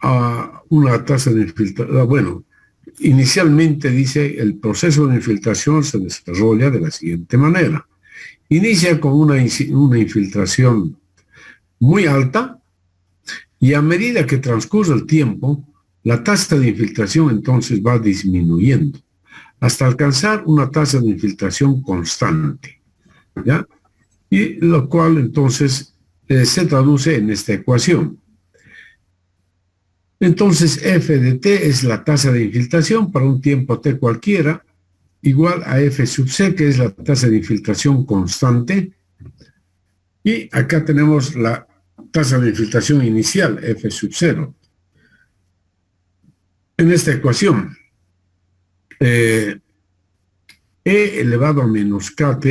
a una tasa de infiltración. Bueno, inicialmente dice el proceso de infiltración se desarrolla de la siguiente manera. Inicia con una infiltración muy alta y a medida que transcurre el tiempo, la tasa de infiltración entonces va disminuyendo hasta alcanzar una tasa de infiltración constante, ¿ya? Y lo cual entonces se traduce en esta ecuación. Entonces f de t es la tasa de infiltración para un tiempo t cualquiera, igual a f sub c, que es la tasa de infiltración constante, y acá tenemos la tasa de infiltración inicial, f sub 0. En esta ecuación, e elevado a menos kt,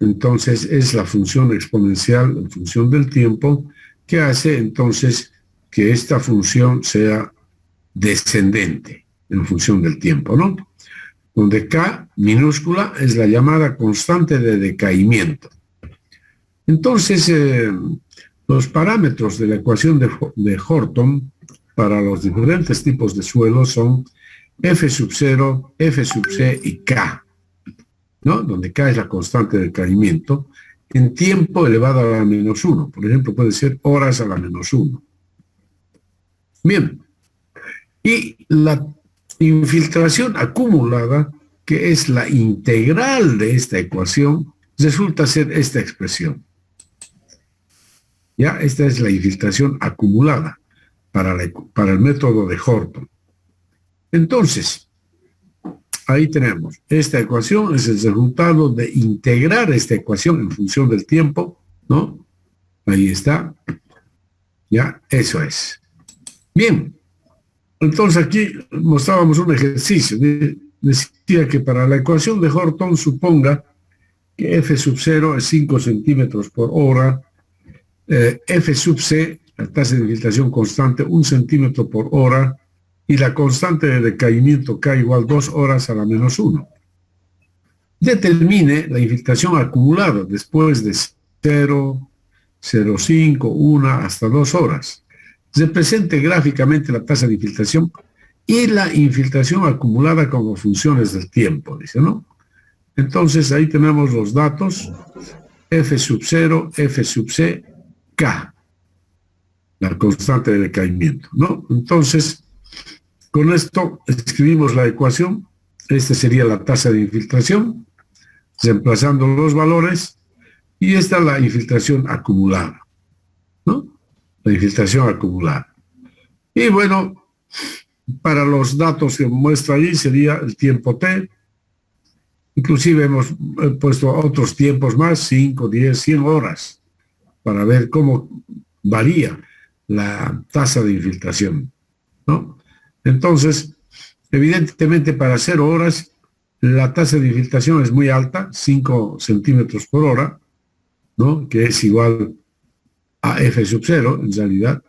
entonces es la función exponencial en función del tiempo, que hace entonces que esta función sea descendente en función del tiempo, ¿no? Donde k minúscula es la llamada constante de decaimiento. Entonces, los parámetros de la ecuación de Horton para los diferentes tipos de suelo son f sub 0, f sub c y k, ¿no? Donde k es la constante de decaimiento en tiempo elevado a la menos 1. Por ejemplo, puede ser horas a la menos 1. Bien. Y la infiltración acumulada, que es la integral de esta ecuación, resulta ser esta expresión. Ya, esta es la infiltración acumulada para el método de Horton. Entonces, ahí tenemos, esta ecuación es el resultado de integrar esta ecuación en función del tiempo, ¿no? Ahí está. Ya, eso es. Bien. Entonces aquí mostrábamos un ejercicio. Decía que para la ecuación de Horton suponga que f sub 0 es 5 centímetros por hora, f sub c, la tasa de infiltración constante, 1 centímetro por hora, y la constante de decaimiento k igual 2 horas a la menos 1. Determine la infiltración acumulada después de 0, 0,5, 1 hasta 2 horas. Represente gráficamente la tasa de infiltración y la infiltración acumulada como funciones del tiempo, dice, ¿no? Entonces ahí tenemos los datos, f sub 0, f sub c, k, la constante de decaimiento, ¿no? Entonces, con esto escribimos la ecuación. Esta sería la tasa de infiltración, reemplazando los valores, y esta es la infiltración acumulada, ¿no? La infiltración acumulada. Y bueno, para los datos que muestra ahí sería el tiempo t. Inclusive hemos puesto otros tiempos más, 5, 10, 100 horas, para ver cómo varía la tasa de infiltración, ¿no? Entonces, evidentemente para 0 horas, la tasa de infiltración es muy alta, 5 centímetros por hora, ¿no? Que es igual a f sub 0, en realidad.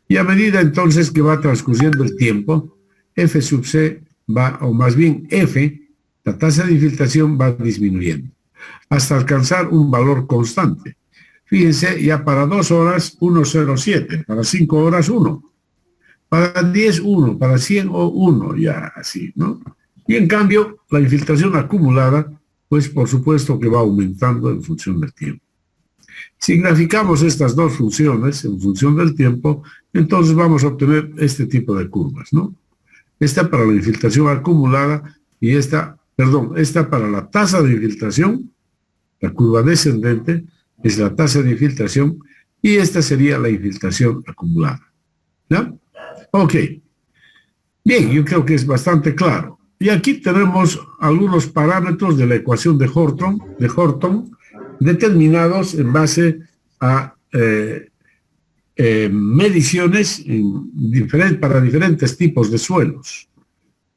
Y a medida entonces que va transcurriendo el tiempo, f sub c va, o más bien f, la tasa de infiltración va disminuyendo, hasta alcanzar un valor constante. Fíjense, ya para 2 horas, 1,07, para 5 horas, 1, para 10, 1, para 100, 1, ya así, ¿no? Y en cambio, la infiltración acumulada, pues por supuesto que va aumentando en función del tiempo. Si graficamos estas dos funciones en función del tiempo, entonces vamos a obtener este tipo de curvas, ¿no? Esta para la infiltración acumulada y esta para la tasa de infiltración, la curva descendente es la tasa de infiltración y esta sería la infiltración acumulada, ¿ya? Ok. Bien, yo creo que es bastante claro. Y aquí tenemos algunos parámetros de la ecuación de Horton, determinados en base a mediciones para diferentes tipos de suelos,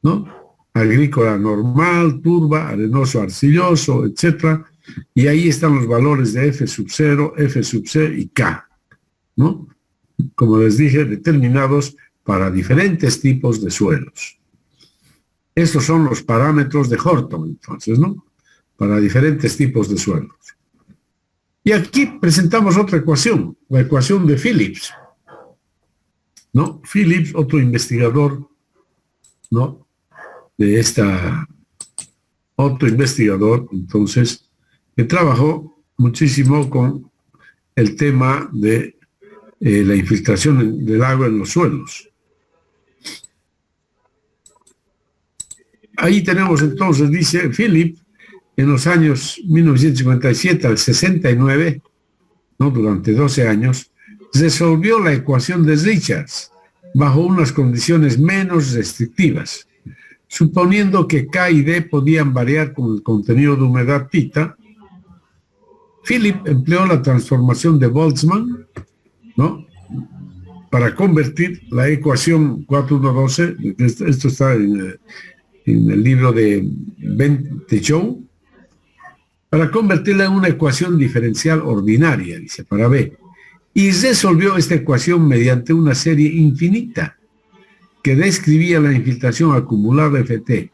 ¿no? Agrícola normal, turba, arenoso, arcilloso, etc. Y ahí están los valores de f sub 0, f sub c y k, ¿no? Como les dije, determinados para diferentes tipos de suelos. Estos son los parámetros de Horton, entonces, ¿no? Para diferentes tipos de suelos. Y aquí presentamos otra ecuación, la ecuación de Phillips. ¿no? Phillips, otro investigador, ¿no? De otro investigador, entonces, que trabajó muchísimo con el tema de la infiltración del agua en los suelos. Ahí tenemos entonces, dice Philip, en los años 1957 al 69, ¿no? Durante 12 años, resolvió la ecuación de Richards bajo unas condiciones menos restrictivas, suponiendo que K y D podían variar con el contenido de humedad tita. Philip empleó la transformación de Boltzmann, ¿no? Para convertir la ecuación 4112, esto está en el libro de Ben Techow, para convertirla en una ecuación diferencial ordinaria, dice, para B. Y resolvió esta ecuación mediante una serie infinita que describía la infiltración acumulada Ft,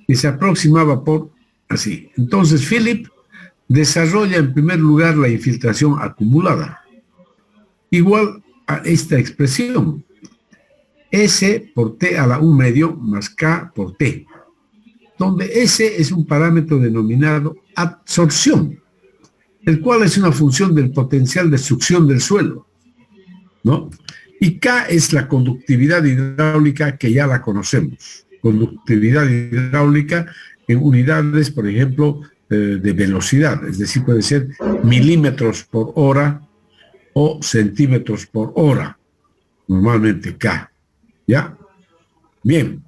y se aproximaba por así. Entonces, Philip desarrolla en primer lugar la infiltración acumulada, igual a esta expresión, S por T a la U medio más K por T, donde S es un parámetro denominado absorción, el cual es una función del potencial de succión del suelo, ¿no? Y K es la conductividad hidráulica, que ya la conocemos. Conductividad hidráulica en unidades, por ejemplo, de velocidad, es decir, puede ser milímetros por hora o centímetros por hora, normalmente K, ¿ya? Bien.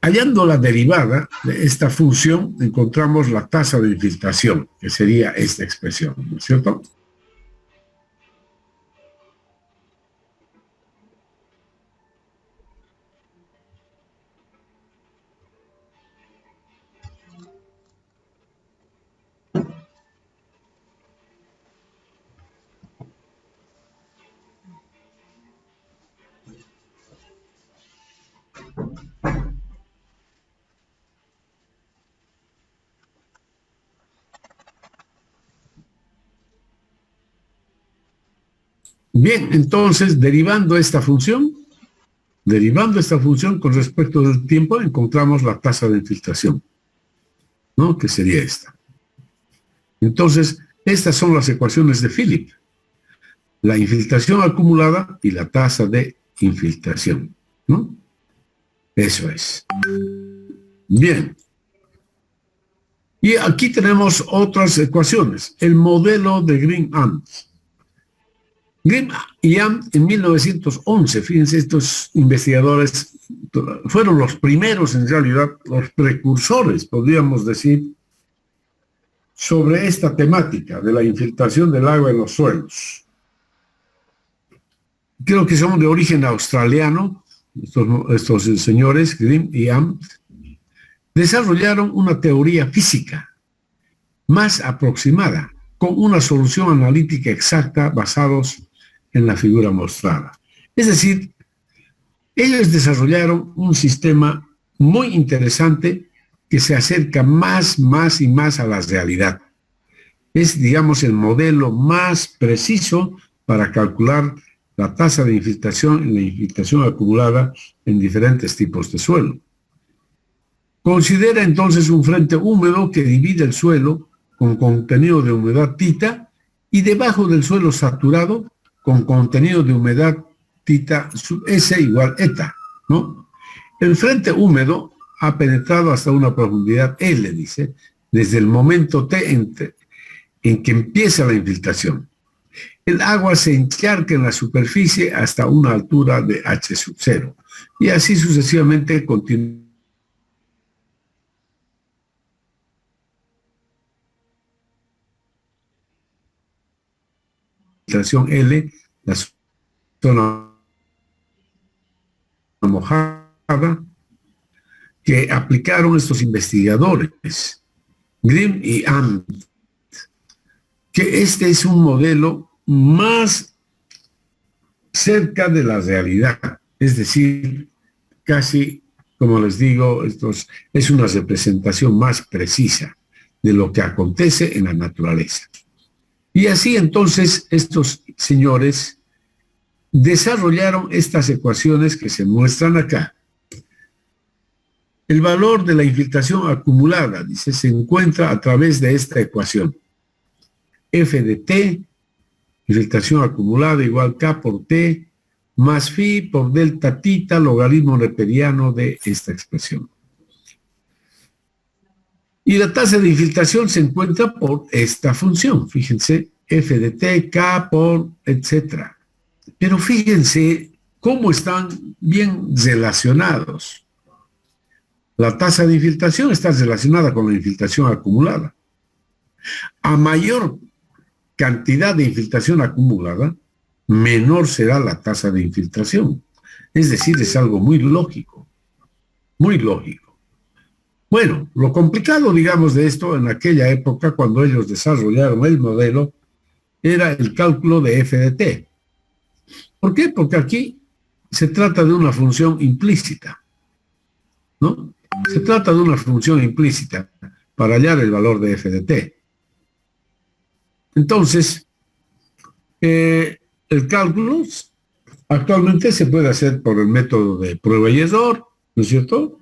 Hallando la derivada de esta función, encontramos la tasa de infiltración, que sería esta expresión, ¿no es cierto? Bien, entonces, derivando esta función con respecto del tiempo, encontramos la tasa de infiltración, ¿no? Que sería esta. Entonces, estas son las ecuaciones de Philip: la infiltración acumulada y la tasa de infiltración, ¿no? Eso es. Bien. Y aquí tenemos otras ecuaciones. El modelo de Grimm-Ant. Grimm y Ant en 1911, fíjense, estos investigadores fueron los primeros, en realidad, los precursores, podríamos decir, sobre esta temática de la infiltración del agua en los suelos. Creo que son de origen australiano, estos señores, Grimm y Ant, desarrollaron una teoría física más aproximada, con una solución analítica exacta basados en la figura mostrada. Es decir, ellos desarrollaron un sistema muy interesante que se acerca más y más a la realidad. Es, digamos, el modelo más preciso para calcular la tasa de infiltración y la infiltración acumulada en diferentes tipos de suelo. Considera entonces un frente húmedo que divide el suelo con contenido de humedad tita y debajo del suelo saturado con contenido de humedad tita sub S igual eta, ¿no? El frente húmedo ha penetrado hasta una profundidad L, dice, desde el momento T en que empieza la infiltración. El agua se encharca en la superficie hasta una altura de H sub 0 y así sucesivamente continúa. L, la zona mojada, que aplicaron estos investigadores, Grimm y Ant, que este es un modelo más cerca de la realidad, es decir, casi, como les digo, es una representación más precisa de lo que acontece en la naturaleza. Y así entonces estos señores desarrollaron estas ecuaciones que se muestran acá. El valor de la infiltración acumulada, dice, se encuentra a través de esta ecuación. F de T, infiltración acumulada igual K por T, más phi por delta tita, logaritmo neperiano de esta expresión. Y la tasa de infiltración se encuentra por esta función. Fíjense, F de T, K por, etcétera. Pero fíjense cómo están bien relacionados. La tasa de infiltración está relacionada con la infiltración acumulada. A mayor cantidad de infiltración acumulada, menor será la tasa de infiltración. Es decir, es algo muy lógico, muy lógico. Bueno, lo complicado, digamos, de esto en aquella época, cuando ellos desarrollaron el modelo, era el cálculo de f de t. ¿Por qué? Porque aquí se trata de una función implícita, ¿no? Se trata de una función implícita para hallar el valor de f de t. Entonces, el cálculo actualmente se puede hacer por el método de prueba y error, ¿no es cierto?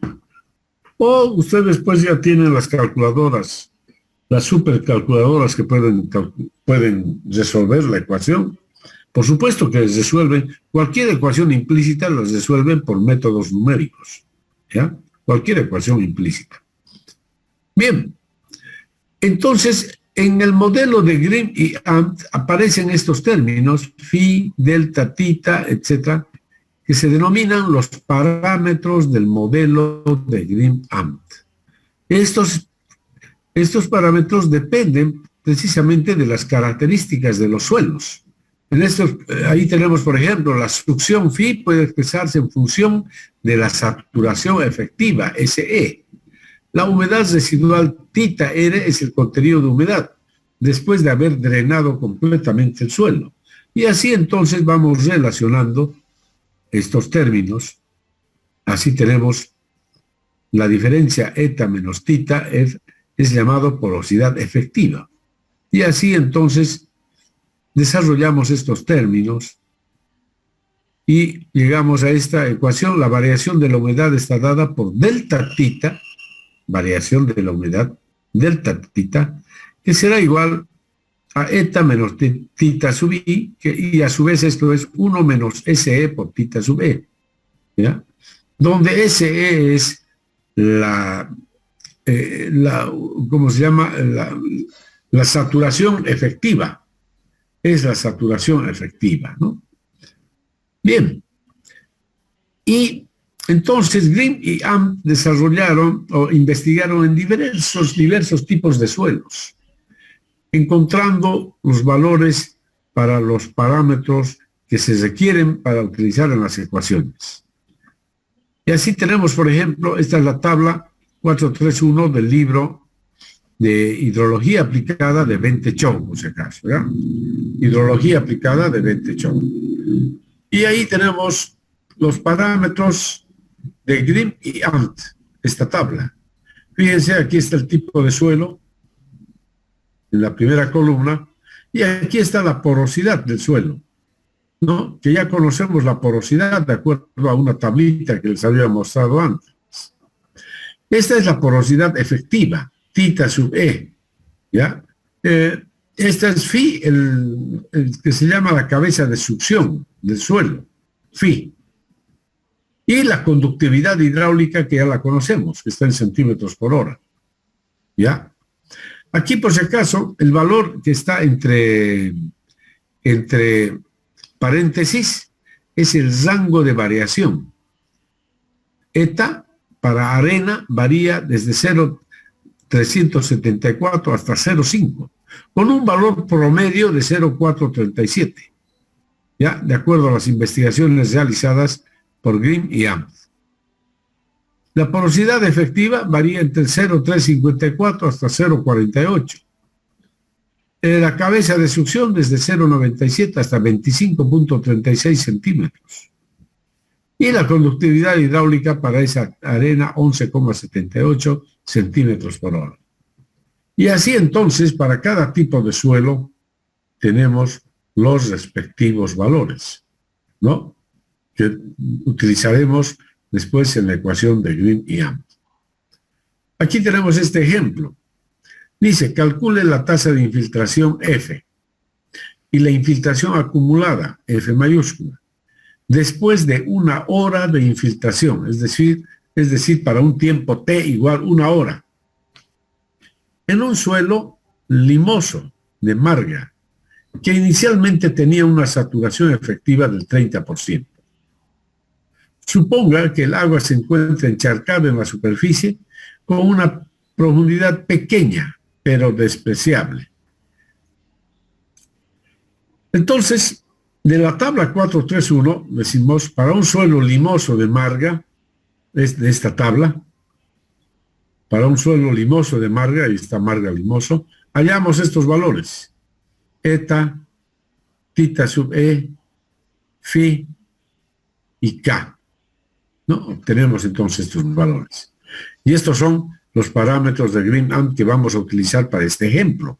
O ustedes pues ya tienen las calculadoras, las supercalculadoras que pueden resolver la ecuación. Por supuesto que resuelven, cualquier ecuación implícita las resuelven por métodos numéricos, ¿ya? Cualquier ecuación implícita. Bien, entonces, en el modelo de Grimm y Amt aparecen estos términos, phi, delta, tita, etcétera, que se denominan los parámetros del modelo de Grimm-Amt. Estos parámetros dependen precisamente de las características de los suelos. Ahí tenemos, por ejemplo, la succión phi puede expresarse en función de la saturación efectiva, SE. La humedad residual tita R es el contenido de humedad, después de haber drenado completamente el suelo. Y así entonces vamos relacionando estos términos. Así tenemos la diferencia eta menos tita es llamado porosidad efectiva. Y así entonces desarrollamos estos términos y llegamos a esta ecuación. La variación de la humedad está dada por delta tita, variación de la humedad, delta tita, que será igual a eta menos tita sub i, y a su vez esto es 1 menos SE por tita sub e, ¿ya? Donde SE es ¿cómo se llama? La saturación efectiva. Es la saturación efectiva, ¿no? Bien. Y entonces Grimm y Amt desarrollaron o investigaron en diversos tipos de suelos, encontrando los valores para los parámetros que se requieren para utilizar en las ecuaciones. Y así tenemos, por ejemplo, esta es la tabla 431 del libro de hidrología aplicada de Bente Chou, por si acaso, ¿verdad? Hidrología aplicada de Bente Chou. Y ahí tenemos los parámetros de Grimm y Amt, esta tabla. Fíjense, aquí está el tipo de suelo, en la primera columna, y aquí está la porosidad del suelo, ¿no? Que ya conocemos la porosidad de acuerdo a una tablita que les había mostrado antes. Esta es la porosidad efectiva, tita sub e, ¿ya? Esta es phi, el que se llama la cabeza de succión del suelo, phi. Y la conductividad hidráulica, que ya la conocemos, que está en centímetros por hora, ¿ya? Aquí, por si acaso, el valor que está entre paréntesis es el rango de variación. Eta para arena varía desde 0,374 hasta 0,5, con un valor promedio de 0,437, ¿ya? De acuerdo a las investigaciones realizadas por Grimm y Amt. La porosidad efectiva varía entre 0,354 hasta 0,48. La cabeza de succión desde 0,97 hasta 25,36 centímetros. Y la conductividad hidráulica para esa arena 11,78 centímetros por hora. Y así entonces, para cada tipo de suelo, tenemos los respectivos valores. ¿no? Que utilizaremos después en la ecuación de Green y Am. Aquí tenemos este ejemplo. Dice, calcule la tasa de infiltración F y la infiltración acumulada, F mayúscula, después de 1 hora de infiltración, es decir, para un tiempo T igual 1 hora, en un suelo limoso de marga, que inicialmente tenía una saturación efectiva del 30%. Suponga que el agua se encuentra encharcada en la superficie con una profundidad pequeña, pero despreciable. Entonces, de la tabla 431, decimos, para un suelo limoso de marga, es de esta tabla, para un suelo limoso de marga, ahí está marga limoso, hallamos estos valores, eta, tita sub e, phi y k, ¿no? Obtenemos entonces estos valores. Y estos son los parámetros de Green-Am que vamos a utilizar para este ejemplo,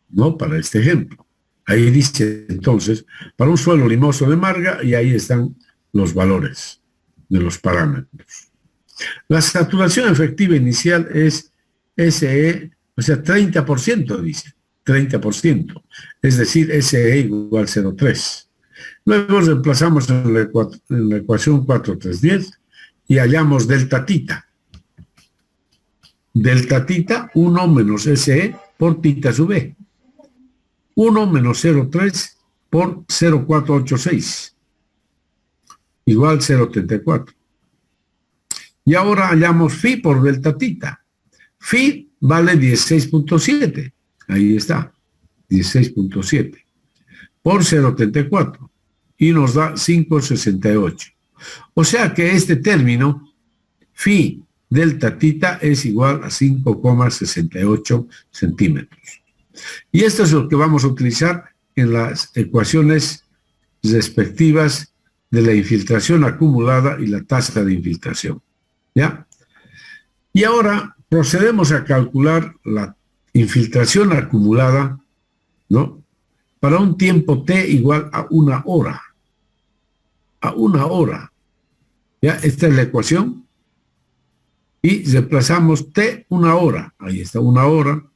¿no? Para este ejemplo. Ahí dice entonces, para un suelo limoso de marga, y ahí están los valores de los parámetros. La saturación efectiva inicial es SE, o sea, 30%, dice, 30%, es decir, SE igual 0,3. Luego reemplazamos en la ecuación 4,310 y hallamos delta tita. Delta tita, 1 menos SE por tita sub E. 1 menos 0,3 por 0,486, igual 0,34. Y ahora hallamos phi por delta tita. Phi vale 16.7, ahí está, 16.7, por 0,34, y nos da 5,68. O sea que este término, phi delta tita, es igual a 5,68 centímetros. Y esto es lo que vamos a utilizar en las ecuaciones respectivas de la infiltración acumulada y la tasa de infiltración. ¿Ya? Y ahora procedemos a calcular la infiltración acumulada, ¿no? Para un tiempo T igual a 1 hora. A 1 hora. ¿Ya? Esta es la ecuación. Y reemplazamos T 1 hora. Ahí está 1 hora.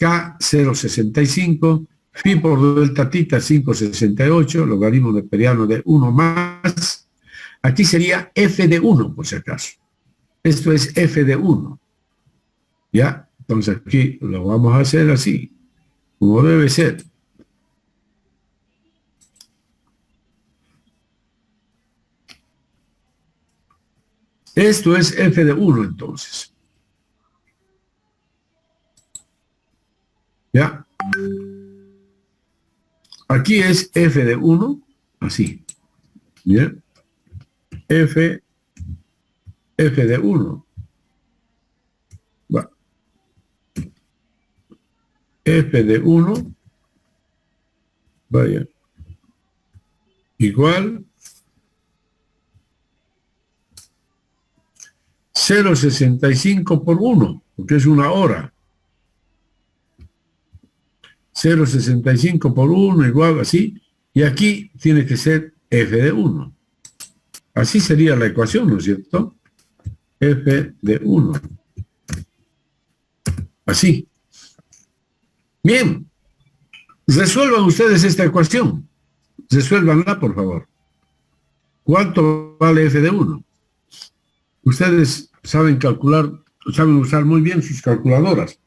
K 0,65, phi por delta tita 5,68, logaritmo neperiano de 1 más. Aquí sería F de 1, por si acaso. Esto es F de 1. ¿Ya? Entonces aquí lo vamos a hacer así, como debe ser. Esto es F de 1, entonces. ¿Ya? Aquí es F de 1, así. ¿Bien? F de 1. Va. F de 1, vaya, igual 0,65 por 1, porque es 1 hora. 0,65 por 1 igual así, y aquí tiene que ser F de 1. Así sería la ecuación, ¿no es cierto? F de 1. Así. Bien. Resuelvan ustedes esta ecuación. Resuélvanla, por favor. ¿Cuánto vale F de 1? Ustedes saben calcular, saben usar muy bien sus calculadoras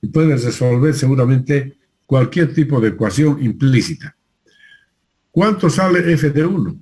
y pueden resolver seguramente cualquier tipo de ecuación implícita. ¿Cuánto sale F de 1?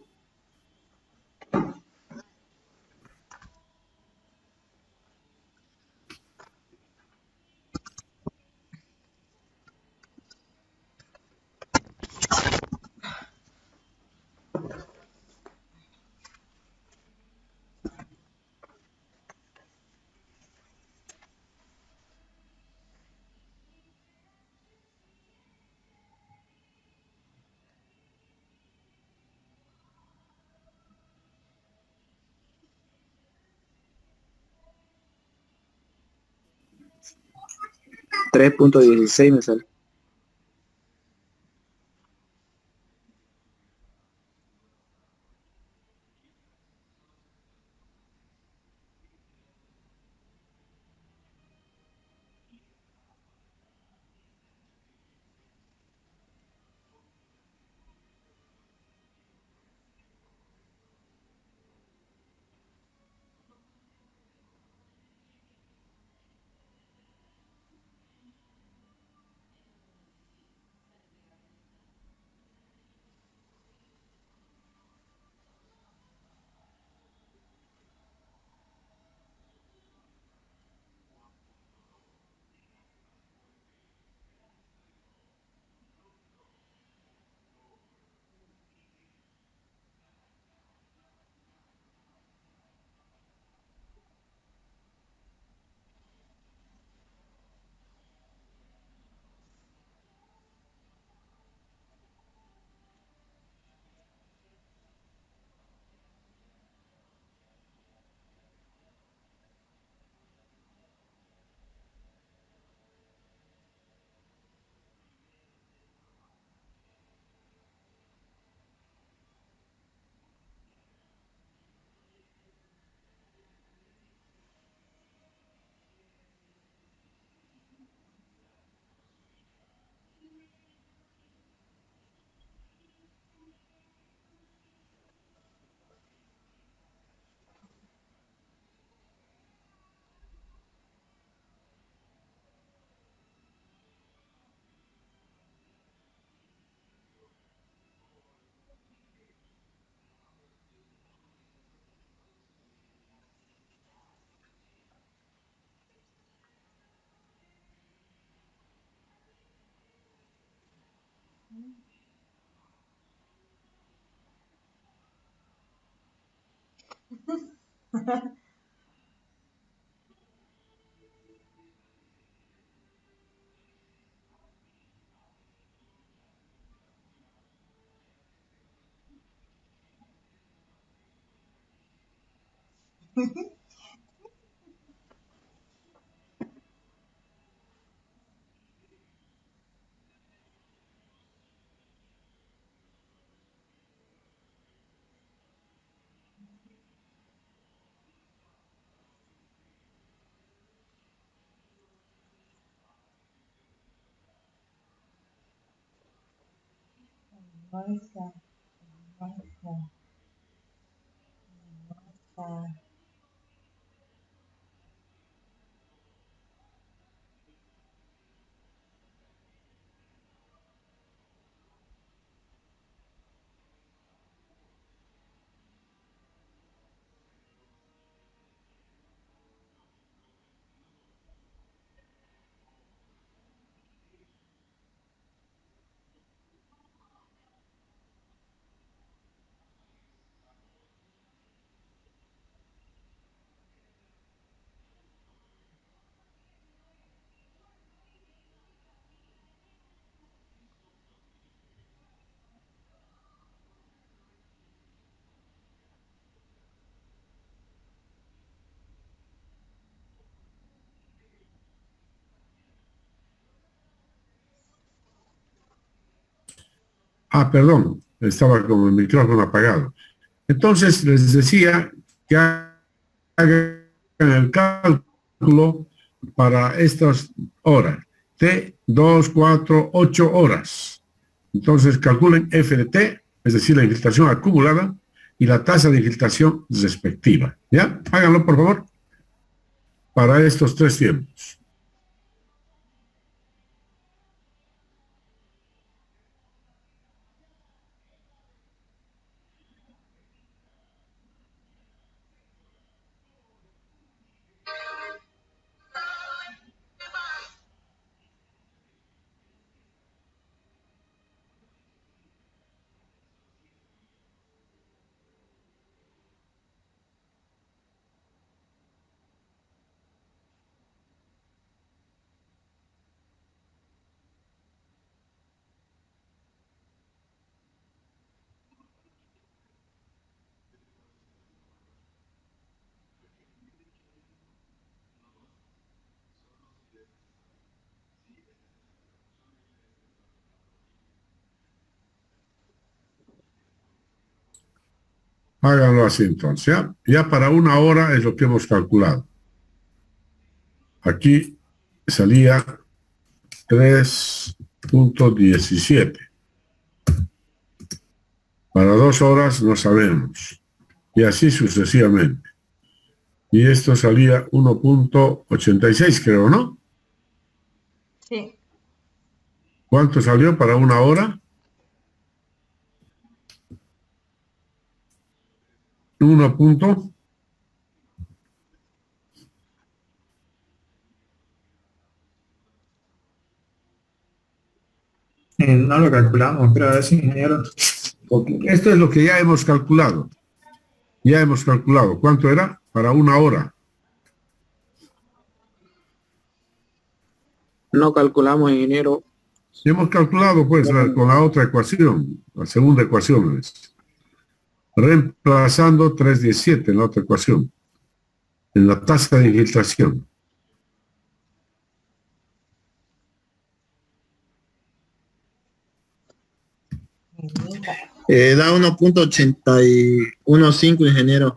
$3.16 me sale. Almuerza, almuerza, almuerza. Ah, perdón, estaba con el micrófono apagado. Entonces les decía que hagan el cálculo para estas horas, T, 2, 4, 8 horas. Entonces calculen F de T, es decir, la infiltración acumulada y la tasa de infiltración respectiva. ¿Ya? Háganlo, por favor, para estos tres tiempos. Háganlo así entonces, ¿ya? Ya para una hora es lo que hemos calculado. Aquí salía 3,17. Para 2 horas no sabemos. Y así sucesivamente. Y esto salía 1,86, creo, ¿no? Sí. ¿Cuánto salió para una hora? 1 punto. No lo calculamos, pero a ver si, ingeniero. Esto es lo que ya hemos calculado. Ya hemos calculado. ¿Cuánto era? Para una hora. No calculamos, ingeniero. Y hemos calculado, pues, No, con la otra ecuación, la segunda ecuación, reemplazando 3,17 en la otra ecuación, en la tasa de infiltración. Da 1,815, ingeniero.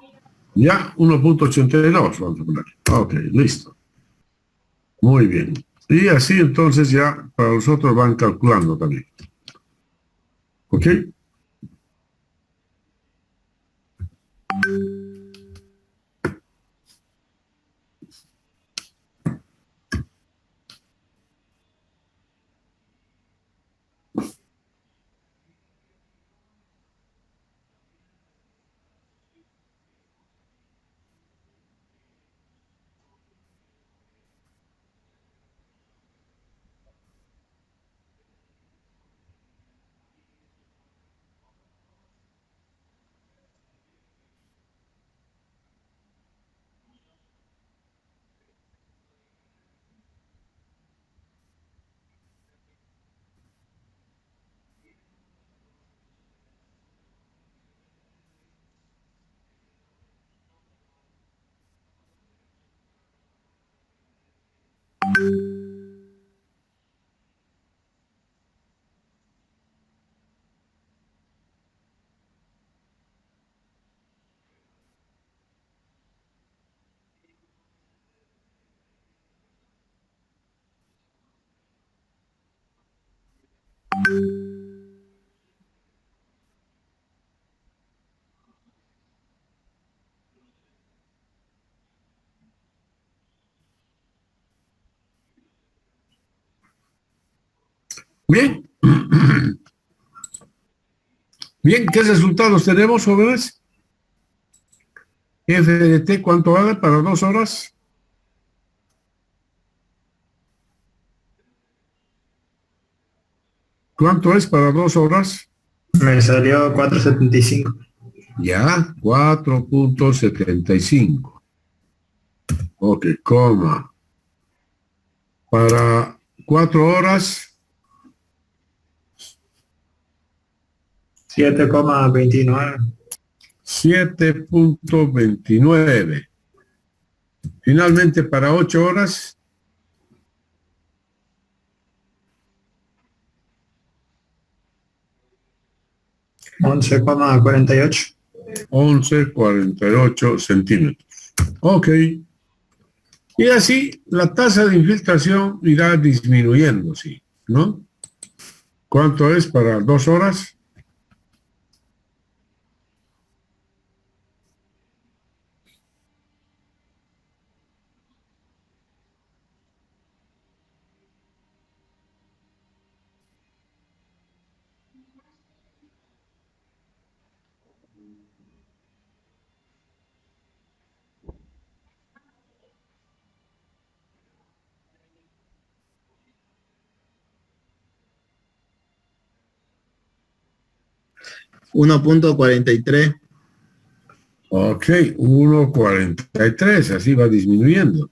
Ya 1,82 vamos a poner. Ok, listo. Muy bien. Y así entonces ya para los otros van calculando también. ¿Ok? Bien. Bien, ¿qué resultados tenemos, jóvenes? F de t, ¿cuánto vale para 2 horas? ¿Cuánto es para 2 horas? Me salió 4.75. Ya, 4.75. Ok, coma. Para 4 horas, 7.29. 7.29. Finalmente, para 8 horas, 11.48. 11,48 centímetros. Ok. Y así la tasa de infiltración irá disminuyendo, ¿sí? ¿No? ¿Cuánto es para 2 horas? $1.43. Ok, 1,43, así va disminuyendo.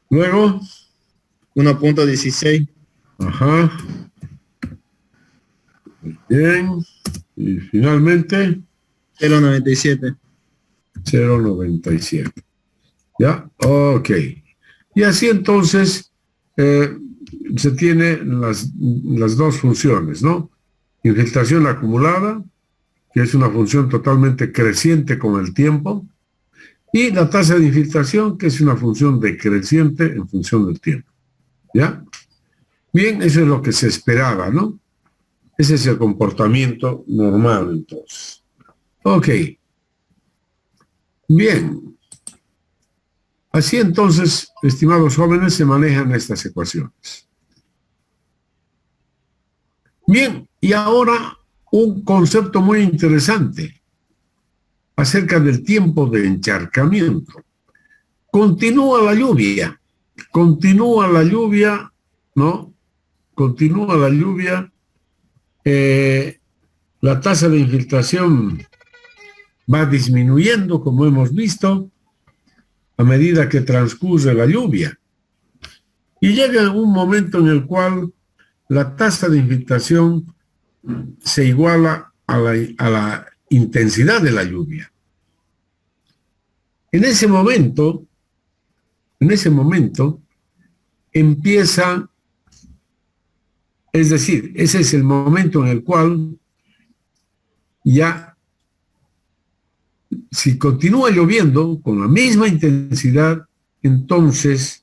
Luego, 1.16. ajá. Bien. Y finalmente, 0.97. 0,97. ¿Ya? Ok. Y así entonces se tienen las dos funciones, ¿no? Infiltración acumulada, que es una función totalmente creciente con el tiempo, y la tasa de infiltración, que es una función decreciente en función del tiempo. ¿Ya? Bien, eso es lo que se esperaba, ¿no? Ese es el comportamiento normal, entonces. Ok. Bien. Así entonces, estimados jóvenes, se manejan estas ecuaciones. Bien, y ahora un concepto muy interesante acerca del tiempo de encharcamiento. Continúa la lluvia, ¿no? Continúa la lluvia, la tasa de infiltración va disminuyendo, como hemos visto, a medida que transcurre la lluvia. Y llega un momento en el cual la tasa de infiltración se iguala a la intensidad de la lluvia. En ese momento empieza, es decir, ese es el momento en el cual ya, si continúa lloviendo con la misma intensidad, entonces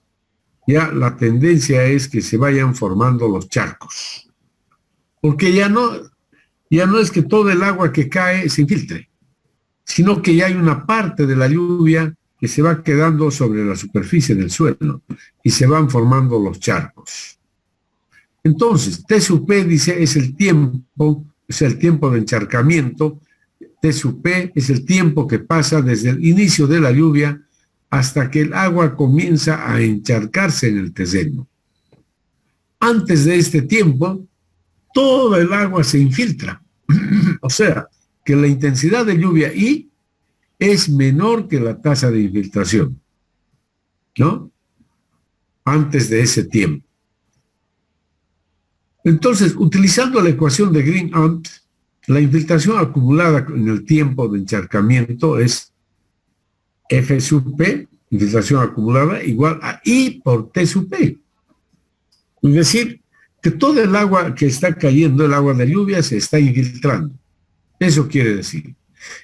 ya la tendencia es que se vayan formando los charcos. Porque ya no es que todo el agua que cae se infiltre, sino que ya hay una parte de la lluvia que se va quedando sobre la superficie del suelo y se van formando los charcos. Entonces, T sub P dice es el tiempo de encharcamiento. T sub P es el tiempo que pasa desde el inicio de la lluvia hasta que el agua comienza a encharcarse en el terreno. Antes de este tiempo, toda el agua se infiltra. O sea, que la intensidad de lluvia I es menor que la tasa de infiltración, ¿no? Antes de ese tiempo. Entonces, utilizando la ecuación de Green-Hunt, la infiltración acumulada en el tiempo de encharcamiento es F sub P infiltración acumulada igual a I por T sub P. Es decir, que todo el agua que está cayendo, el agua de lluvia, se está infiltrando. Eso quiere decir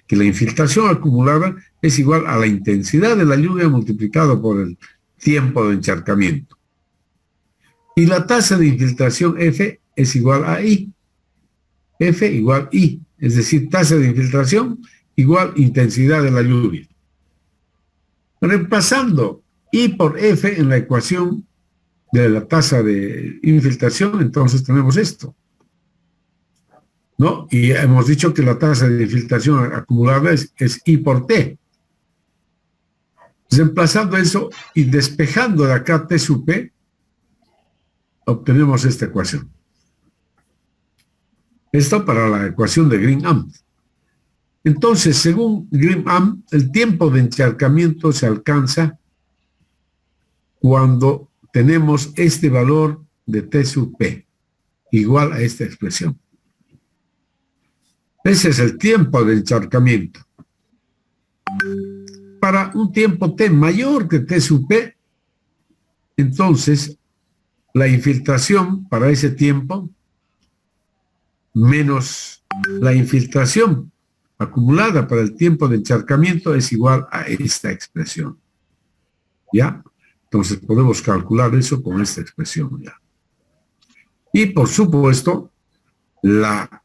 que la infiltración acumulada es igual a la intensidad de la lluvia multiplicado por el tiempo de encharcamiento. Y la tasa de infiltración F es igual a I. F igual I, es decir, tasa de infiltración igual intensidad de la lluvia. Reemplazando I por F en la ecuación de la tasa de infiltración, entonces tenemos esto, ¿no? Y hemos dicho que la tasa de infiltración acumulada es I por T. Reemplazando eso y despejando de acá T sub P, obtenemos esta ecuación. Esto para la ecuación de Green-Amp. Entonces, según Green-Amp, el tiempo de encharcamiento se alcanza cuando tenemos este valor de T sub P, igual a esta expresión. Ese es el tiempo de encharcamiento. Para un tiempo T mayor que T sub P, entonces la infiltración para ese tiempo menos la infiltración acumulada para el tiempo de encharcamiento es igual a esta expresión. ¿Ya? Entonces podemos calcular eso con esta expresión ya. Y por supuesto, la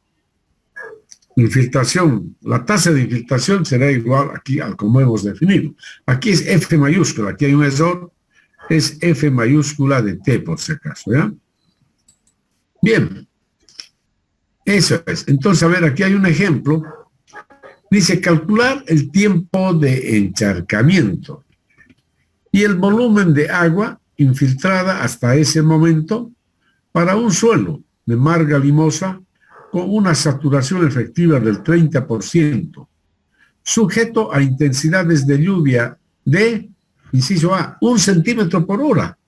infiltración, la tasa de infiltración será igual aquí al como hemos definido. Aquí es F mayúscula, aquí hay un error, es F mayúscula de T por si acaso, ¿ya? Bien, eso es. Entonces, a ver, aquí hay un ejemplo. Dice calcular el tiempo de encharcamiento y el volumen de agua infiltrada hasta ese momento para un suelo de marga limosa con una saturación efectiva del 30%, sujeto a intensidades de lluvia de, inciso A, 1 centímetro por hora,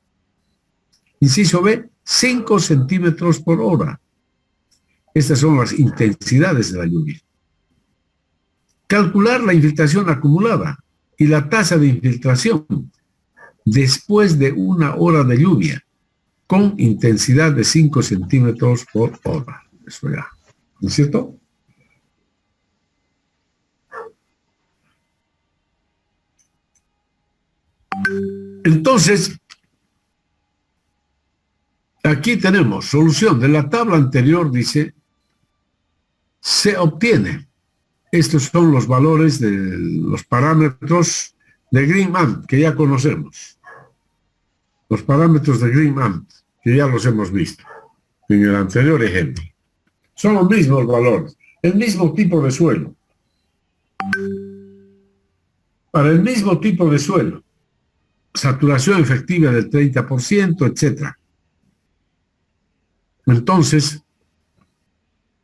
inciso B, 5 centímetros por hora. Estas son las intensidades de la lluvia. Calcular la infiltración acumulada y la tasa de infiltración después de 1 hora de lluvia con intensidad de 5 centímetros por hora. Eso ya, ¿no es cierto? Entonces, aquí tenemos solución de la tabla anterior, dice, se obtiene. Estos son los valores de los parámetros de Green-Amp, que ya conocemos. Los parámetros de Green-Amp, que ya los hemos visto en el anterior ejemplo. Son los mismos valores, el mismo tipo de suelo. Para el mismo tipo de suelo, saturación efectiva del 30%, etc. Entonces,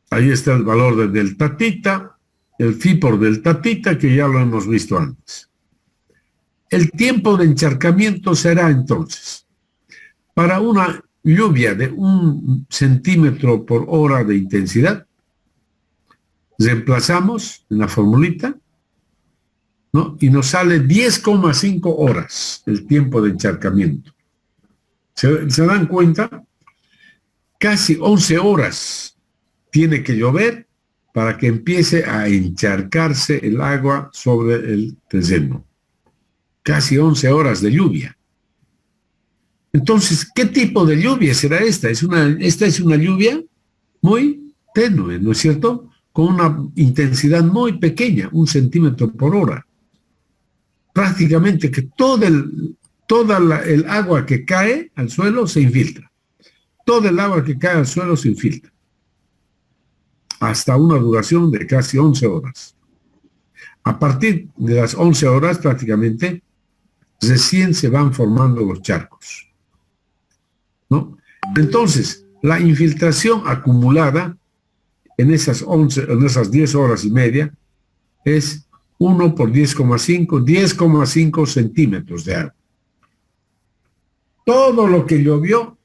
ahí está el valor de delta tita, el phi por delta tita, que ya lo hemos visto antes. El tiempo de encharcamiento será entonces, para una lluvia de 1 centímetro por hora de intensidad, reemplazamos en la formulita, ¿no? Y nos sale 10,5 horas el tiempo de encharcamiento. ¿Se dan cuenta? Casi 11 horas tiene que llover para que empiece a encharcarse el agua sobre el terreno. Casi 11 horas de lluvia. Entonces, ¿qué tipo de lluvia será esta? Esta es una lluvia muy tenue, ¿no es cierto? Con una intensidad muy pequeña, 1 centímetro por hora. Prácticamente que toda el agua que cae al suelo se infiltra. Todo el agua que cae al suelo se infiltra. Hasta una duración de casi 11 horas. A partir de las 11 horas prácticamente recién se van formando los charcos, ¿no? Entonces, la infiltración acumulada en esas 10 horas y media es 1 por 10,5 centímetros de agua. Todo lo que llovió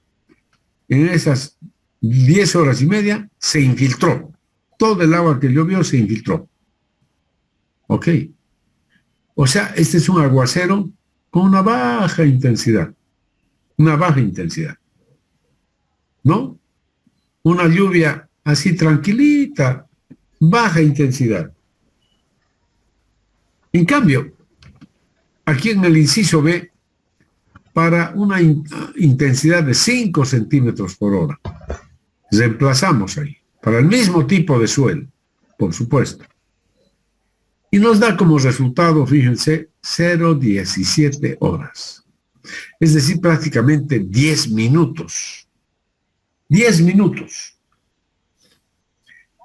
en esas 10 horas y media se infiltró. Todo el agua que llovió se infiltró. ¿Ok? O sea, este es un aguacero con una baja intensidad. Una baja intensidad. ¿No? Una lluvia así tranquilita, baja intensidad. En cambio, aquí en el inciso B, para una intensidad de 5 centímetros por hora, reemplazamos ahí, para el mismo tipo de suelo, por supuesto. Y nos da como resultado, fíjense, 0,17 horas. Es decir, prácticamente 10 minutos. 10 minutos.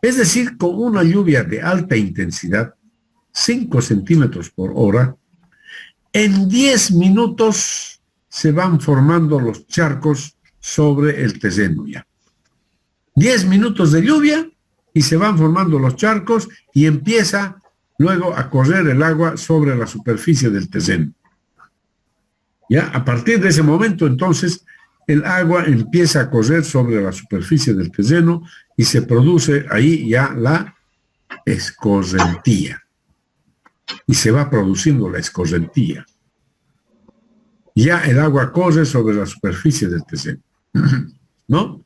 Es decir, con una lluvia de alta intensidad, 5 centímetros por hora, en 10 minutos se van formando los charcos sobre el terreno ya. 10 minutos de lluvia y se van formando los charcos y empieza luego a correr el agua sobre la superficie del terreno. Ya, a partir de ese momento, entonces, el agua empieza a correr sobre la superficie del terreno y se produce ahí ya la escorrentía. Y se va produciendo la escorrentía. Ya el agua corre sobre la superficie del terreno. ¿No?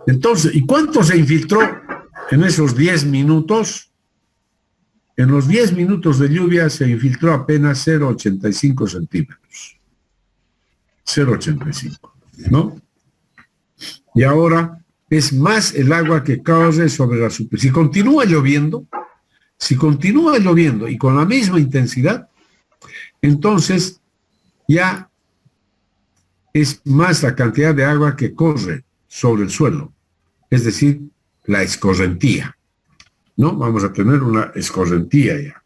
Entonces, ¿y cuánto se infiltró en esos 10 minutos? En los 10 minutos de lluvia se infiltró apenas 0,85 centímetros. 0,85, ¿no? Y ahora es más el agua que corre sobre la superficie. Si continúa lloviendo y con la misma intensidad, entonces ya es más la cantidad de agua que corre sobre el suelo, es decir, la escorrentía, ¿no? Vamos a tener una escorrentía ya.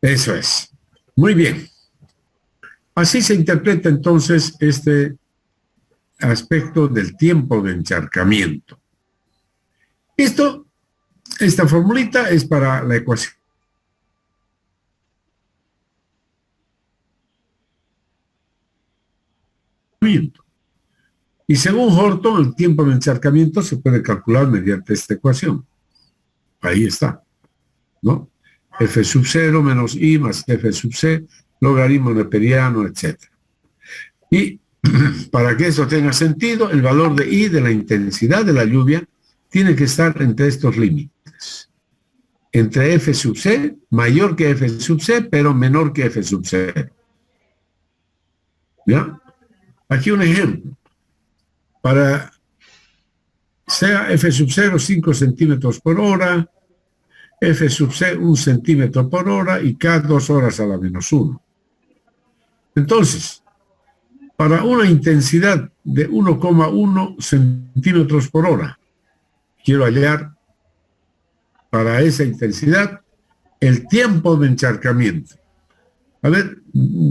Eso es. Muy bien. Así se interpreta entonces este aspecto del tiempo de encharcamiento. Esta formulita es para la ecuación. Y según Horton, el tiempo de encharcamiento se puede calcular mediante esta ecuación. Ahí está, ¿no? F sub 0 menos I más F sub C, logaritmo neperiano, etc. Y para que eso tenga sentido, el valor de I de la intensidad de la lluvia tiene que estar entre estos límites. Entre F sub C, mayor que F sub C, pero menor que F sub C. ¿Ya? Aquí un ejemplo. Para sea F sub 0, 5 centímetros por hora, F sub C, 1 centímetro por hora y K 2 horas a la menos 1. Entonces, para una intensidad de 1,1 centímetros por hora, quiero hallar para esa intensidad el tiempo de encharcamiento. A ver,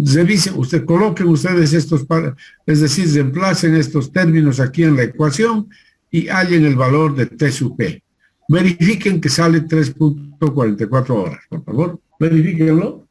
revisen, coloquen ustedes es decir, reemplacen estos términos aquí en la ecuación y hallen el valor de T sub P. Verifiquen que sale 3.44 horas, por favor, verifíquenlo.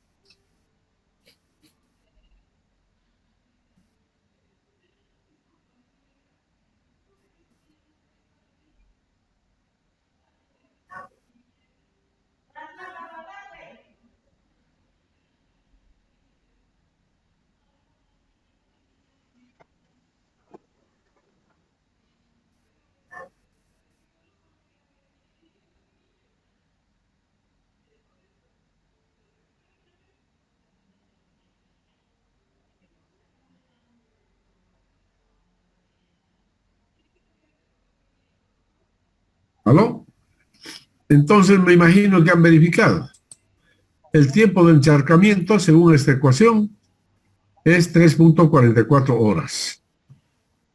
¿Aló? Entonces me imagino que han verificado. El tiempo de encharcamiento, según esta ecuación, es 3.44 horas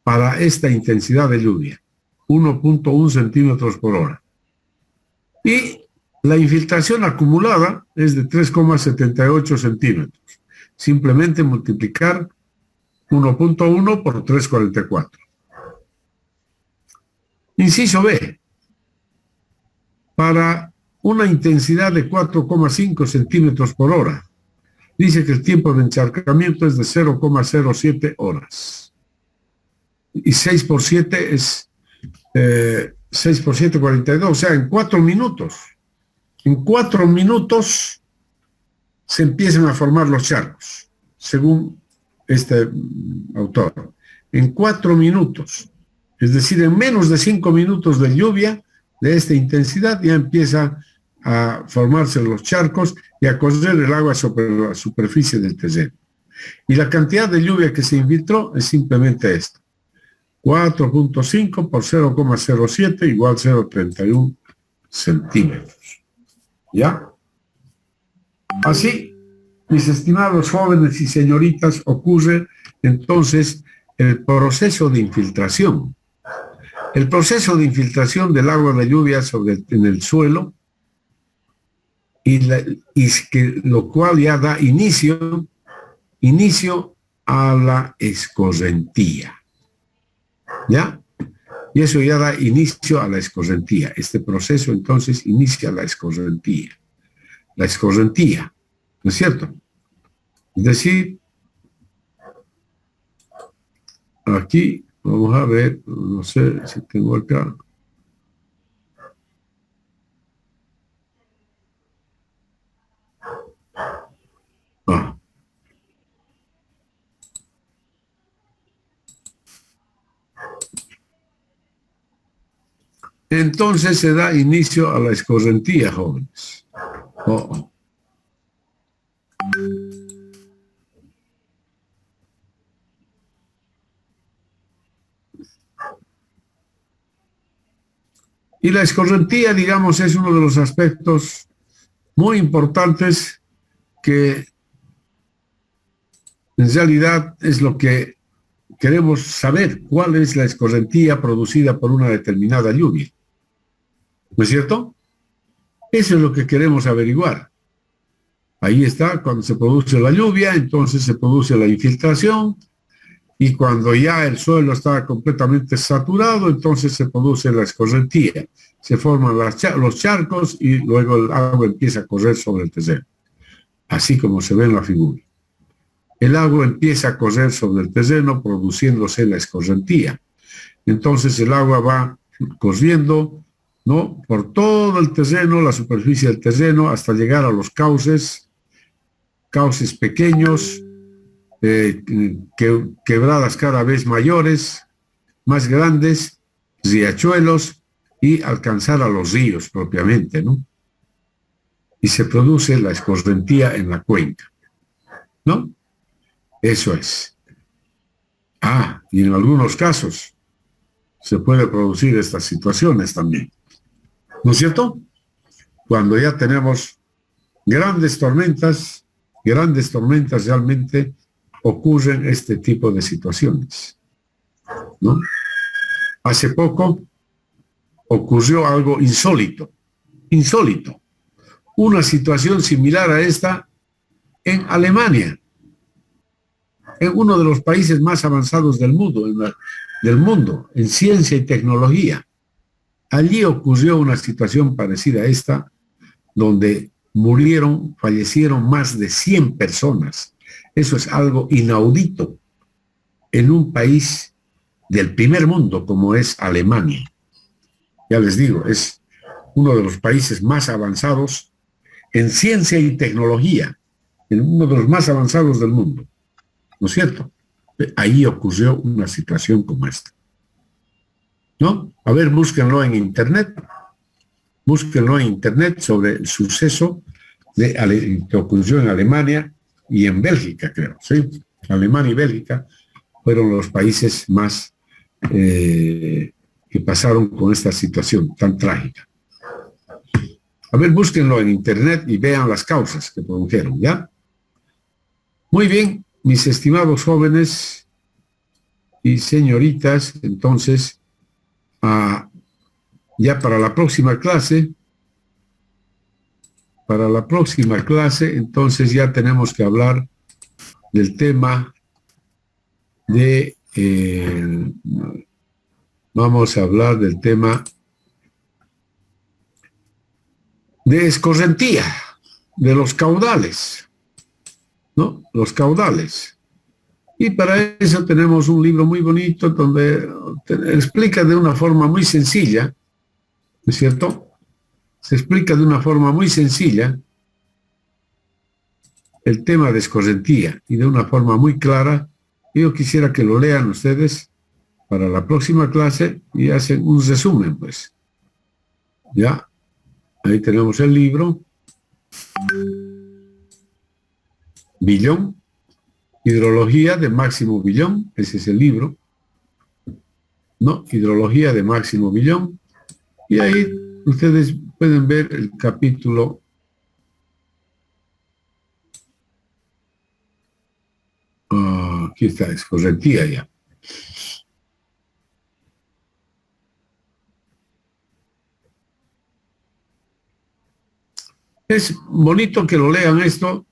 para esta intensidad de lluvia, 1.1 centímetros por hora. Y la infiltración acumulada es de 3,78 centímetros. Simplemente multiplicar 1.1 por 3,44. Inciso B. Para una intensidad de 4,5 centímetros por hora, dice que el tiempo de encharcamiento es de 0,07 horas. Y 6 por 7 es 6 por 7, 42, o sea, en 4 minutos. En 4 minutos se empiezan a formar los charcos, según este autor. En 4 minutos, es decir, en menos de 5 minutos de lluvia de esta intensidad, ya empieza a formarse los charcos y a correr el agua sobre la superficie del terreno. Y la cantidad de lluvia que se infiltró es simplemente esta. 4.5 por 0,07 igual 0,31 centímetros. ¿Ya? Así, mis estimados jóvenes y señoritas, ocurre entonces el proceso de infiltración. El proceso de infiltración del agua de lluvia en el suelo, lo cual ya da inicio a la escorrentía. ¿Ya? Y eso ya da inicio a la escorrentía. Este proceso entonces inicia la escorrentía. La escorrentía, ¿no es cierto? Es decir, aquí vamos a ver, no sé si tengo acá. Entonces se da inicio a la escorrentía, jóvenes. Y la escorrentía, digamos, es uno de los aspectos muy importantes que en realidad es lo que queremos saber, cuál es la escorrentía producida por una determinada lluvia. ¿No es cierto? Eso es lo que queremos averiguar. Ahí está, cuando se produce la lluvia, entonces se produce la infiltración, y cuando ya el suelo está completamente saturado, entonces se produce la escorrentía. Se forman los charcos y luego el agua empieza a correr sobre el terreno, así como se ve en la figura. El agua empieza a correr sobre el terreno produciéndose la escorrentía. Entonces el agua va corriendo, ¿no?, por todo el terreno, la superficie del terreno, hasta llegar a los cauces pequeños, quebradas cada vez mayores, más grandes, riachuelos, y alcanzar a los ríos propiamente, ¿no? Y se produce la escorrentía en la cuenca, ¿no? Eso es. Y en algunos casos se puede producir estas situaciones también, ¿no es cierto? Cuando ya tenemos grandes tormentas realmente ocurren este tipo de situaciones, ¿no? Hace poco ocurrió algo insólito, una situación similar a esta en Alemania, en uno de los países más avanzados del mundo, en ciencia y tecnología. Allí ocurrió una situación parecida a esta, donde fallecieron más de 100 personas. Eso es algo inaudito en un país del primer mundo como es Alemania. Ya les digo, es uno de los países más avanzados en ciencia y tecnología, uno de los más avanzados del mundo, ¿no es cierto? Ahí ocurrió una situación como esta, ¿no? A ver, búsquenlo en internet sobre el suceso que ocurrió en Alemania y en Bélgica, creo, ¿sí? Alemania y Bélgica fueron los países más que pasaron con esta situación tan trágica. A ver, búsquenlo en internet y vean las causas que produjeron, ¿ya? Muy bien, mis estimados jóvenes y señoritas, entonces, ya para la próxima clase, entonces ya tenemos que hablar del tema de, vamos a hablar del tema de escorrentía, de los caudales, ¿no? Los caudales. Y para eso tenemos un libro muy bonito donde explica de una forma muy sencilla, ¿no es cierto? Se explica de una forma muy sencilla el tema de escorrentía y de una forma muy clara. Yo quisiera que lo lean ustedes para la próxima clase y hacen un resumen, pues. Ya, ahí tenemos el libro. Billón, Hidrología de Máximo Billón, ese es el libro. ¿No? Hidrología de Máximo Billón. Y ahí ustedes pueden ver el capítulo. Aquí está, escorrentía ya. Es bonito que lo lean esto.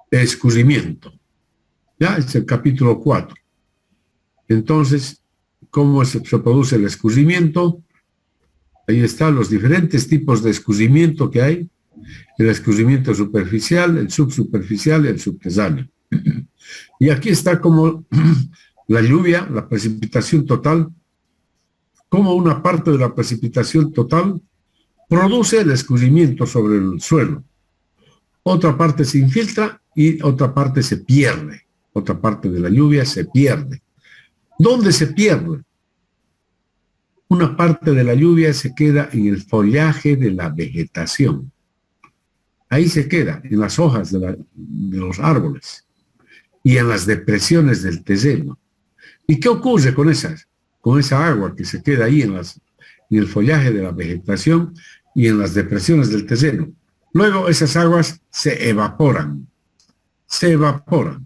Escurrimiento. Ya, es el capítulo 4. Entonces, ¿cómo se produce el escurrimiento? Ahí están los diferentes tipos de escurrimiento que hay. El escurrimiento superficial, el subsuperficial y el subterráneo. Y aquí está como la lluvia, la precipitación total, como una parte de la precipitación total produce el escurrimiento sobre el suelo. Otra parte se infiltra y otra parte se pierde. Otra parte de la lluvia se pierde. ¿Dónde se pierde? Una parte de la lluvia se queda en el follaje de la vegetación. Ahí se queda, en las hojas de los árboles y en las depresiones del terreno. ¿Y qué ocurre con esa agua que se queda ahí en el follaje de la vegetación y en las depresiones del terreno? Luego esas aguas se evaporan. Se evaporan.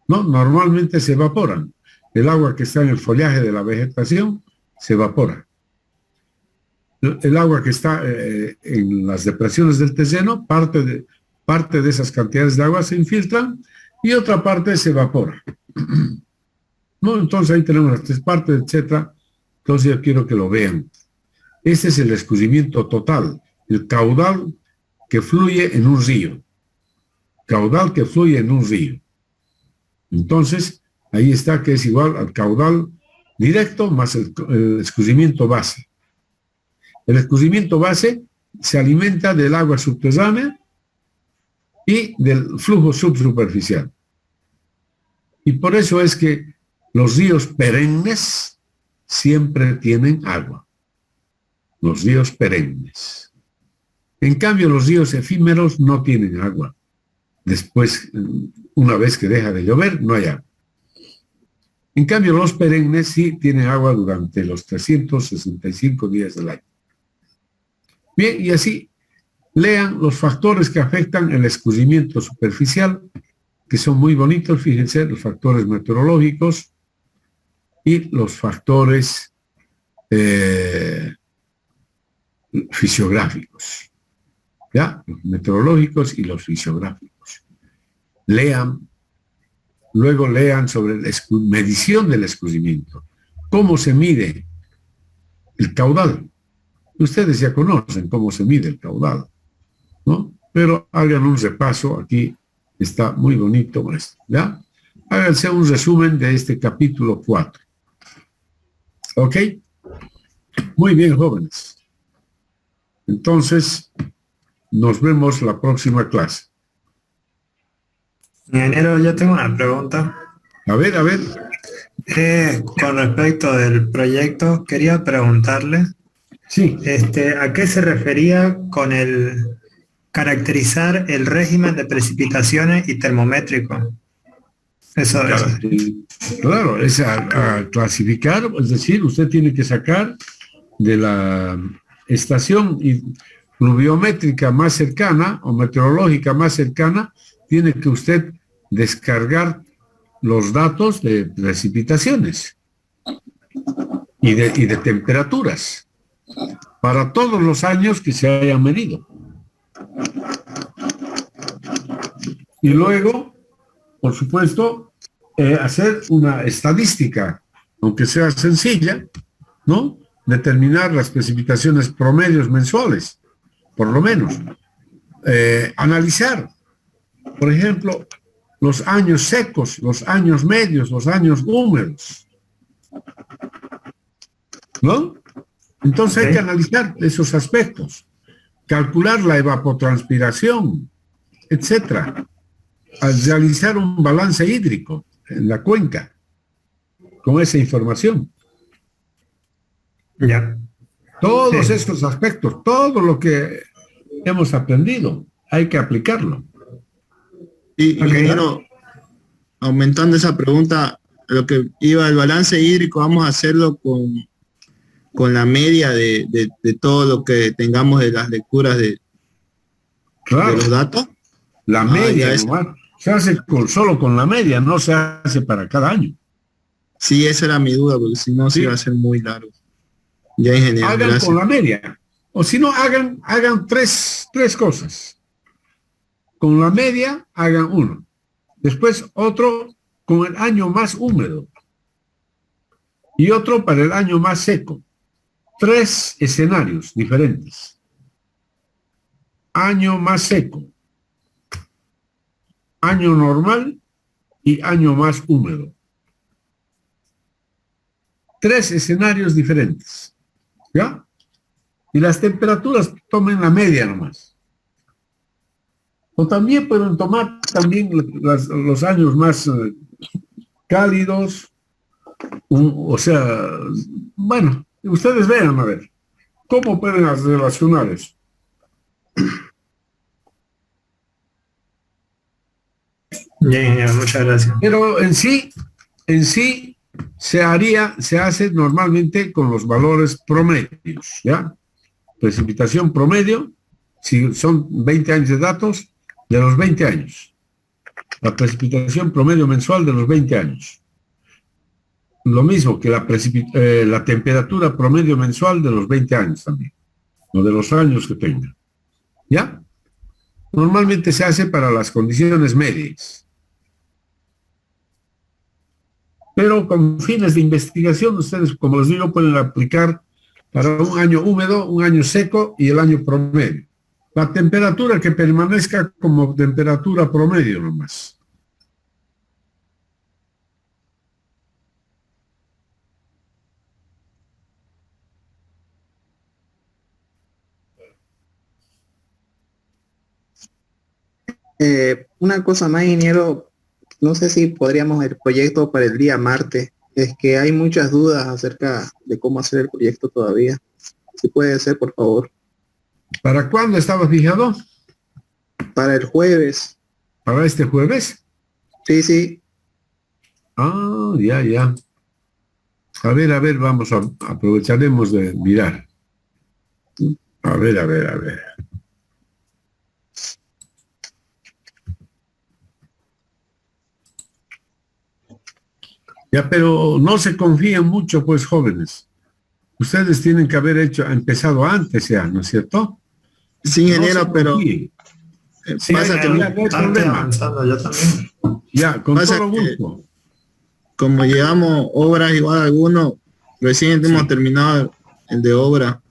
¿No? Normalmente se evaporan. El agua que está en el follaje de la vegetación se evapora. El agua que está en las depresiones del terreno, parte de esas cantidades de agua se infiltran y otra parte se evapora. ¿No? Entonces ahí tenemos las tres partes, etcétera. Entonces yo quiero que lo vean. Este es el escurrimiento total, el caudal que fluye en un río. Caudal que fluye en un río. Entonces, ahí está que es igual al caudal directo más el escurrimiento base. El escurrimiento base se alimenta del agua subterránea y del flujo subsuperficial. Y por eso es que los ríos perennes siempre tienen agua. Los ríos perennes. En cambio, los ríos efímeros no tienen agua. Después, una vez que deja de llover, no hay agua. En cambio, los perennes sí tienen agua durante los 365 días del año. Bien, y así lean los factores que afectan el escurrimiento superficial, que son muy bonitos, fíjense, los factores meteorológicos y los factores fisiográficos. ¿Ya? Los meteorológicos y los fisiográficos. Lean, luego lean sobre la medición del escurrimiento. ¿Cómo se mide el caudal? Ustedes ya conocen cómo se mide el caudal, ¿no? Pero hagan un repaso, aquí está muy bonito esto, ¿ya? Háganse un resumen de este capítulo 4. ¿Ok? Muy bien, jóvenes. Entonces, nos vemos la próxima clase. Ingeniero, yo tengo una pregunta. A ver. Con respecto del proyecto, quería preguntarle, Sí. ¿a qué se refería con el caracterizar el régimen de precipitaciones y termométrico? Eso. Claro, es a clasificar, es decir, usted tiene que sacar de la estación pluviométrica más cercana o meteorológica más cercana, tiene que usted descargar los datos de precipitaciones y de temperaturas para todos los años que se hayan medido. Y luego, por supuesto, hacer una estadística, aunque sea sencilla, ¿no? Determinar las precipitaciones promedios mensuales, por lo menos. Analizar, por ejemplo, los años secos, los años medios, los años húmedos. ¿No? Entonces hay que analizar esos aspectos. Calcular la evapotranspiración, etcétera. Al realizar un balance hídrico en la cuenca con esa información. Ya. Todos Sí. estos aspectos, todo lo que hemos aprendido, hay que aplicarlo. Y Ok. ingeniero, aumentando esa pregunta, lo que iba al balance hídrico, vamos a hacerlo con la media de todo lo que tengamos de las lecturas de Claro, los datos. la Ah, media ya es. nomás. Se hace solo con la media, no se hace para cada año. Sí, esa era mi duda, porque si no, sí Sí. iba a ser muy largo. Ya, ingeniero, Hagan gracias. con la media. O si no, hagan tres cosas. Con la media, hagan uno. Después otro con el año más húmedo. Y otro para el año más seco. 3 escenarios diferentes. Año más seco, año normal y año más húmedo. 3 escenarios diferentes. ¿Ya? Y las temperaturas tomen la media nomás. O también pueden tomar también los años más cálidos. O sea, bueno, ustedes vean a ver. ¿Cómo pueden relacionar eso? Ya, ingeniero, muchas gracias. Pero en sí se hace normalmente con los valores promedios, ¿ya? Precipitación promedio, si son 20 años de datos, de los 20 años. La precipitación promedio mensual de los 20 años. Lo mismo que la temperatura promedio mensual de los 20 años también, o de los años que tenga. ¿Ya? Normalmente se hace para las condiciones medias. Pero con fines de investigación, ustedes, como les digo, pueden aplicar para un año húmedo, un año seco y el año promedio. La temperatura que permanezca como temperatura promedio nomás. Una cosa más, ingeniero, no sé si podríamos el proyecto para el día martes. Es que hay muchas dudas acerca de cómo hacer el proyecto todavía. Si puede ser, por favor. ¿Para cuándo estaba fijado? Para el jueves. ¿Para este jueves? Sí. Ah, ya. A ver, aprovecharemos de mirar. A ver. Ya, pero no se confíen mucho, pues, jóvenes. Ustedes tienen que haber empezado antes ya, ¿no es cierto? Sí, ingeniero, No pero sí, pasa que no hay problema. Avanzando yo también. Ya, con Pasa todo que- gusto. como llevamos obras igual algunos, recién hemos Sí. terminado el de obra.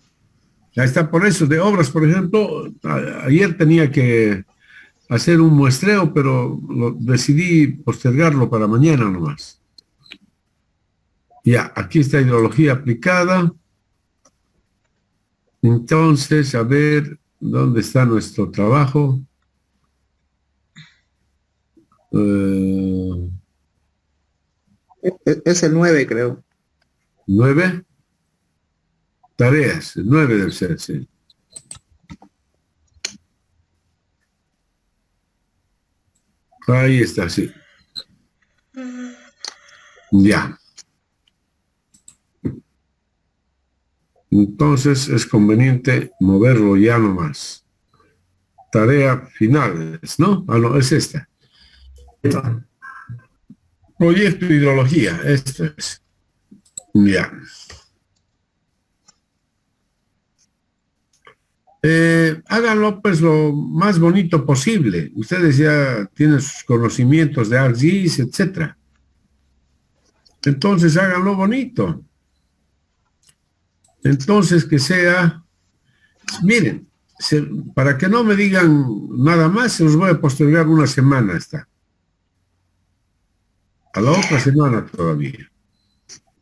Ya está, por eso, de obras, por ejemplo, ayer tenía que hacer un muestreo, pero decidí postergarlo para mañana nomás. Ya, aquí está hidrología aplicada. Entonces, a ver, ¿dónde está nuestro trabajo? Es el 9, creo. 9 tareas, 9 debe ser, sí. Ahí está, sí. Ya. Entonces es conveniente moverlo ya nomás. Tarea finales, ¿no? Ah, no, es esta. Proyecto hidrología, esto es. Ya. Háganlo pues lo más bonito posible. Ustedes ya tienen sus conocimientos de ArcGIS, etcétera. Entonces háganlo bonito. Entonces que sea, miren, para que no me digan nada más, se los voy a postergar una semana esta. A la otra semana todavía.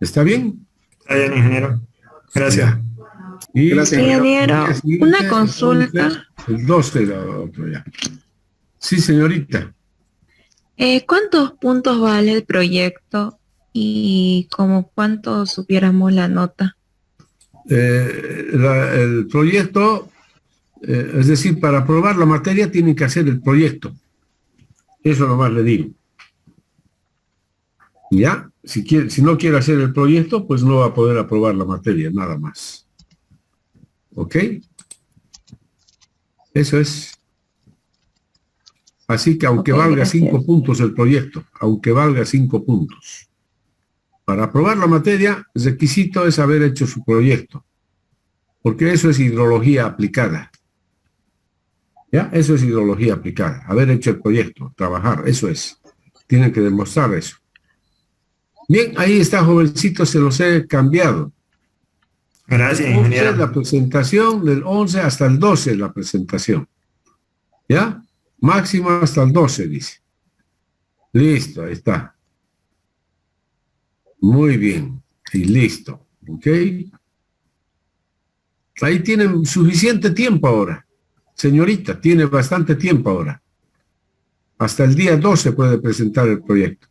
¿Está bien? Está bien, ingeniero. Gracias. Ya. Y Gracias, el ingeniero. día siguiente, Una consulta. entonces, el 12 de la otra ya. Sí, señorita. ¿Cuántos puntos vale el proyecto y como cuánto supiéramos la nota? El proyecto, es decir, para aprobar la materia tienen que hacer el proyecto. Eso nomás le digo. ¿Ya? Si no quiere hacer el proyecto, pues no va a poder aprobar la materia, nada más. ¿Ok? Eso es. Así que aunque Ok, valga gracias. 5 puntos el proyecto, aunque valga 5 puntos. Para aprobar la materia, el requisito es haber hecho su proyecto. Porque eso es hidrología aplicada. ¿Ya? Eso es hidrología aplicada. Haber hecho el proyecto, trabajar, eso es. Tienen que demostrar eso. Bien, ahí está, jovencito, se los he cambiado. Gracias, Del 11 ingeniero. la presentación, del 11 hasta el 12 la presentación. ¿Ya? Máximo hasta el 12, dice. Listo, ahí está. Muy bien. Y listo. ¿Ok? Ahí tienen suficiente tiempo ahora. Señorita, tiene bastante tiempo ahora. Hasta el día 12 puede presentar el proyecto.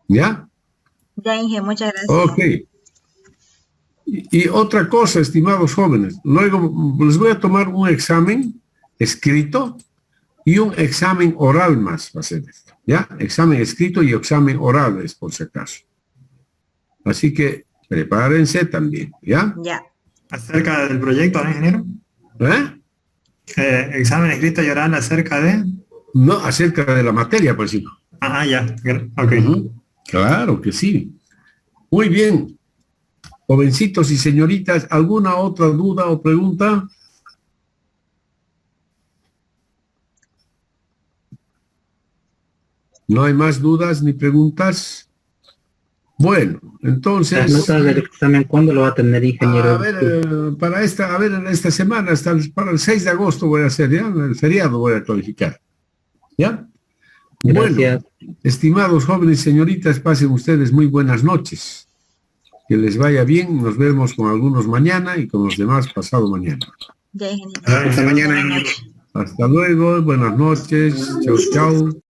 ¿Ya? Ya, Inge, muchas gracias. Ok. Y otra cosa, estimados jóvenes, luego les voy a tomar un examen escrito y un examen oral más va a ser esto, ¿ya? Examen escrito y examen oral es por si acaso. Así que prepárense también, ¿ya? Ya. Acerca del proyecto, ¿no, ingeniero? Examen escrito y oral acerca de... No, acerca de la materia, pues sí. Ya. Ok. Claro que sí. Muy bien. Jovencitos y señoritas, ¿alguna otra duda o pregunta? ¿No hay más dudas ni preguntas? Bueno, entonces... Las notas del examen, ¿cuándo lo va a tener, ingeniero? A ver, esta semana, para el 6 de agosto voy a hacer, ¿ya? El feriado voy a calificar. ¿Ya? Gracias. Bueno, estimados jóvenes y señoritas, pasen ustedes muy buenas noches. Que les vaya bien, nos vemos con algunos mañana y con los demás pasado mañana. Ya, Inge. Hasta mañana. Hasta luego, buenas noches, chau, chau.